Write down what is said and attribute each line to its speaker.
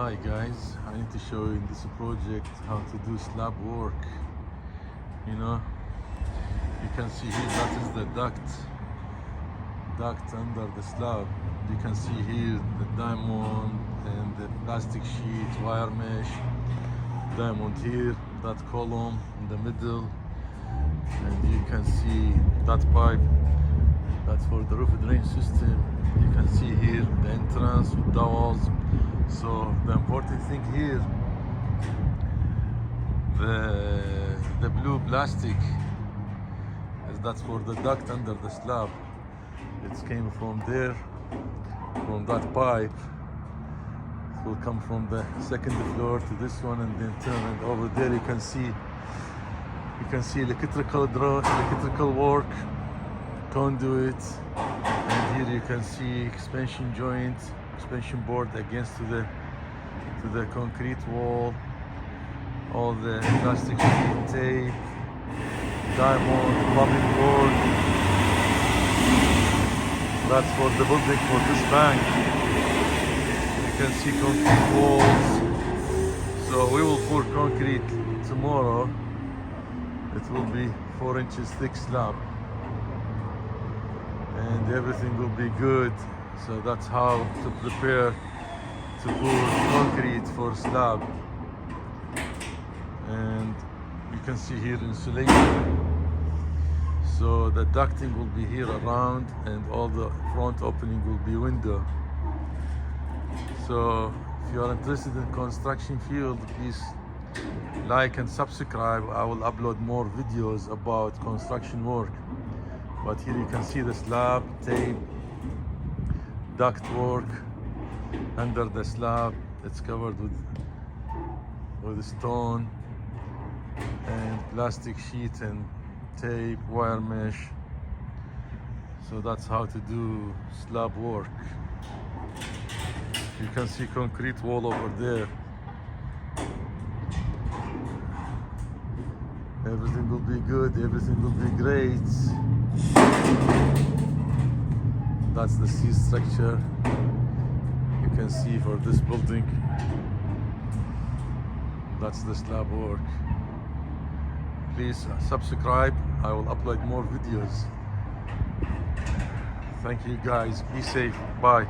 Speaker 1: Hi guys, I need to show you in this project how to do slab work. You can see here that is the duct under the slab. You can see here the diamond and the plastic sheet, wire mesh, diamond here, that column in the middle, and you can see that pipe. That's for the roof drain system. You can see here the entrance with dowels. So the important thing here, the blue plastic, is that's for the duct under the slab. It came from there, from that pipe. It will come from the second floor to this one and then turn. And over there you can see electrical work, conduit, and here you can see expansion joint, expansion board against to the concrete wall, all the plastic sheet, tape, diamond, plumbing board. That's for the building for this bank. You can see concrete walls. So we will pour concrete tomorrow. It will be 4 inches thick slab, and everything will be good. So that's how to prepare to pour concrete for slab. And you can see here insulation. So the ducting will be here around, and all the front opening will be window. So if you are interested in construction field, please like and subscribe. I will upload more videos about construction work. But here you can see the slab, tape, duct work under the slab. It's covered with stone and plastic sheet and tape, wire mesh. So that's how to do slab work. You can see concrete wall over there. Everything will be good, everything will be great. That's the C structure. You can see for this building. That's the slab work. Please subscribe. I will upload more videos. Thank you guys. Be safe. Bye.